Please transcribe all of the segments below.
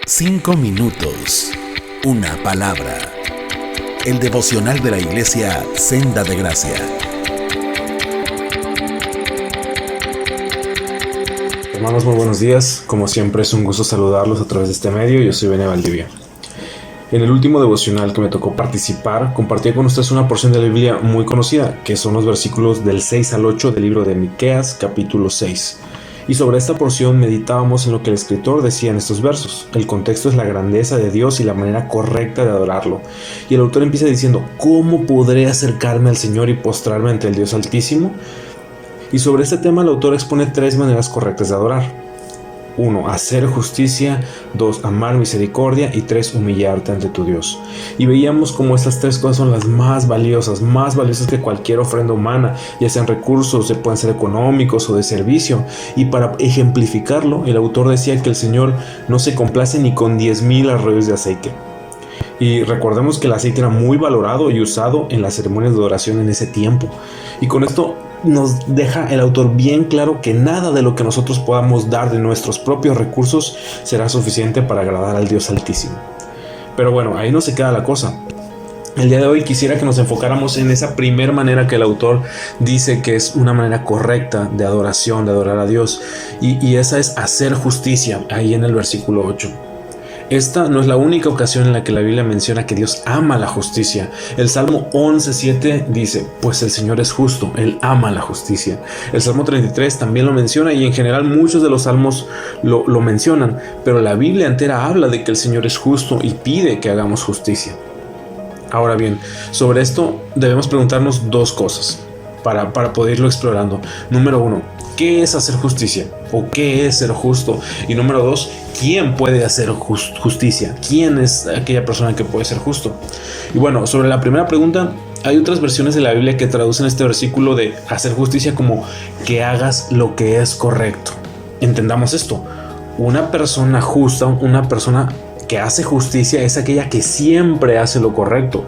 5 minutos, una palabra. El devocional de la Iglesia Senda de Gracia. Hermanos, muy buenos días. Como siempre es un gusto saludarlos a través de este medio. Yo soy Bene Valdivia. En el último devocional que me tocó participar, compartí con ustedes una porción de la Biblia muy conocida, que son los versículos del 6 al 8 del libro de Miqueas, capítulo 6. Y sobre esta porción meditábamos en lo que el escritor decía en estos versos. El contexto es la grandeza de Dios y la manera correcta de adorarlo. Y el autor empieza diciendo, ¿cómo podré acercarme al Señor y postrarme ante el Dios Altísimo? Y sobre este tema el autor expone 3 maneras correctas de adorar. 1. Hacer justicia. 2. Amar misericordia. Y 3. Humillarte ante tu Dios. Y veíamos cómo estas 3 cosas son las más valiosas que cualquier ofrenda humana, ya sean recursos, pueden ser económicos o de servicio. Y para ejemplificarlo, el autor decía que el Señor no se complace ni con 10,000 arroyos de aceite. Y recordemos que el aceite era muy valorado y usado en las ceremonias de adoración en ese tiempo. Y con esto nos deja el autor bien claro que nada de lo que nosotros podamos dar de nuestros propios recursos será suficiente para agradar al Dios Altísimo. Pero bueno, ahí no se queda la cosa. El día de hoy quisiera que nos enfocáramos en esa primera manera que el autor dice que es una manera correcta de adoración, de adorar a Dios. Y esa es hacer justicia, ahí en el versículo 8. Esta no es la única ocasión en la que la Biblia menciona que Dios ama la justicia. El Salmo 11:7 dice, pues el Señor es justo, Él ama la justicia. El Salmo 33 también lo menciona y en general muchos de los salmos lo mencionan, pero la Biblia entera habla de que el Señor es justo y pide que hagamos justicia. Ahora bien, sobre esto debemos preguntarnos 2 cosas para poder irlo explorando. Número 1, ¿qué es hacer justicia? ¿O qué es ser justo? Y número 2, ¿quién puede hacer justicia? ¿Quién es aquella persona que puede ser justo? Y bueno, sobre la primera pregunta, hay otras versiones de la Biblia que traducen este versículo de hacer justicia como que hagas lo que es correcto. Entendamos esto. Una persona justa, una persona que hace justicia es aquella que siempre hace lo correcto.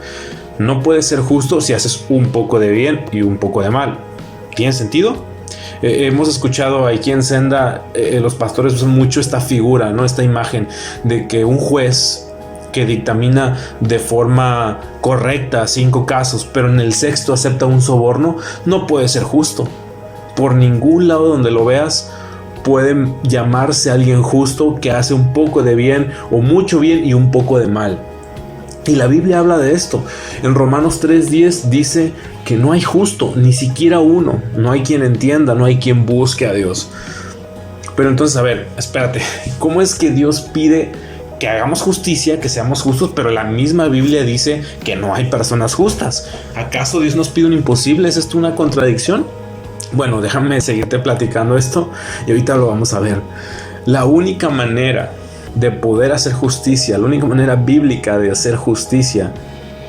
No puedes ser justo si haces un poco de bien y un poco de mal. ¿Tiene sentido? Hemos escuchado aquí en Senda, los pastores usan mucho esta figura, ¿no? Esta imagen de que un juez que dictamina de forma correcta 5 casos, pero en el 6º acepta un soborno, no puede ser justo. Por ningún lado donde lo veas puede llamarse alguien justo que hace un poco de bien o mucho bien y un poco de mal. Y la Biblia habla de esto. En Romanos 3:10 dice que no hay justo, ni siquiera uno. No hay quien entienda, no hay quien busque a Dios. Pero entonces, a ver, espérate. ¿Cómo es que Dios pide que hagamos justicia, que seamos justos, pero la misma Biblia dice que no hay personas justas? ¿Acaso Dios nos pide un imposible? ¿Es esto una contradicción? Bueno, déjame seguirte platicando esto y ahorita lo vamos a ver. La única manera de poder hacer justicia, la única manera bíblica de hacer justicia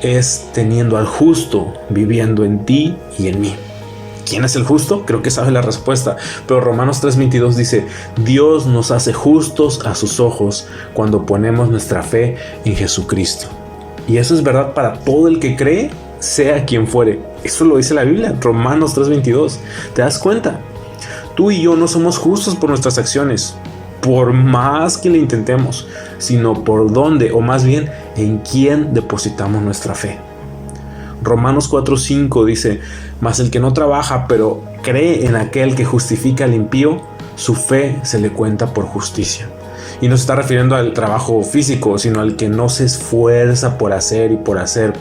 es teniendo al justo viviendo en ti y en mí. ¿Quién es el justo? Creo que sabes la respuesta, pero Romanos 3:22 dice, Dios nos hace justos a sus ojos cuando ponemos nuestra fe en Jesucristo. Y eso es verdad para todo el que cree, sea quien fuere. Eso lo dice la Biblia, Romanos 3:22. ¿Te das cuenta? Tú y yo no somos justos por nuestras acciones, por más que le intentemos, sino por dónde, o más bien, en quién depositamos nuestra fe. Romanos 4:5 dice, mas el que no trabaja, pero cree en aquel que justifica al impío, su fe se le cuenta por justicia. Y no se está refiriendo al trabajo físico, sino al que no se esfuerza por hacer y por hacer,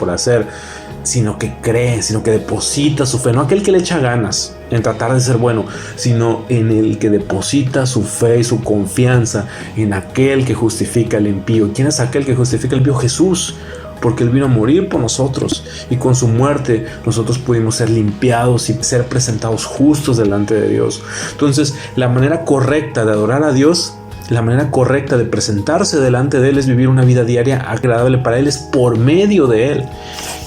sino que cree, sino que deposita su fe, no aquel que le echa ganas en tratar de ser bueno, sino en el que deposita su fe y su confianza en aquel que justifica al impío. ¿Quién es aquel que justifica al impío? Jesús, porque Él vino a morir por nosotros y con su muerte nosotros pudimos ser limpiados y ser presentados justos delante de Dios. Entonces, la manera correcta de adorar a Dios, la manera correcta de presentarse delante de Él es vivir una vida diaria agradable para Él, es por medio de Él.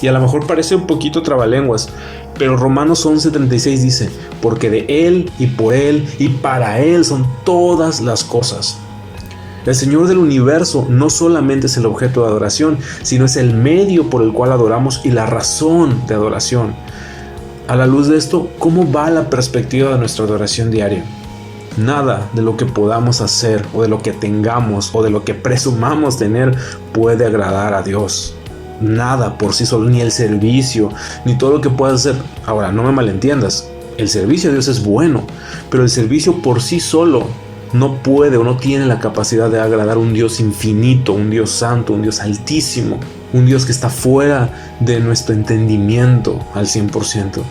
Y a lo mejor parece un poquito trabalenguas, pero Romanos 11:36 dice, porque de Él y por Él y para Él son todas las cosas. El Señor del universo no solamente es el objeto de adoración, sino es el medio por el cual adoramos y la razón de adoración. A la luz de esto, ¿cómo va la perspectiva de nuestra adoración diaria? Nada de lo que podamos hacer o de lo que tengamos o de lo que presumamos tener puede agradar a Dios. Nada por sí solo, ni el servicio, ni todo lo que puedas hacer. Ahora, no me malentiendas, el servicio a Dios es bueno, pero el servicio por sí solo no puede o no tiene la capacidad de agradar a un Dios infinito, un Dios santo, un Dios altísimo, un Dios que está fuera de nuestro entendimiento al 100%.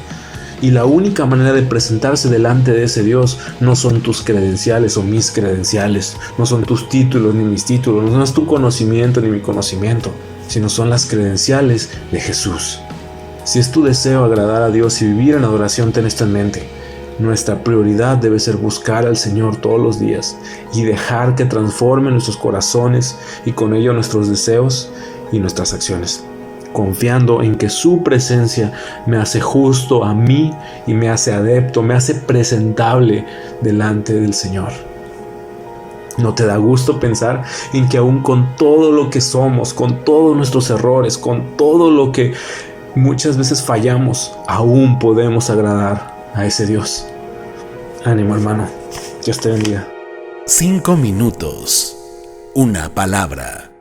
Y la única manera de presentarse delante de ese Dios no son tus credenciales o mis credenciales, no son tus títulos ni mis títulos, no es tu conocimiento ni mi conocimiento, sino son las credenciales de Jesús. Si es tu deseo agradar a Dios y vivir en adoración, ten esto en mente. Nuestra prioridad debe ser buscar al Señor todos los días y dejar que transforme nuestros corazones y con ello nuestros deseos y nuestras acciones, confiando en que su presencia me hace justo a mí y me hace adepto, me hace presentable delante del Señor. ¿No te da gusto pensar en que aún con todo lo que somos, con todos nuestros errores, con todo lo que muchas veces fallamos, aún podemos agradar a ese Dios? Ánimo, hermano. Dios te bendiga. 5 minutos. Una palabra.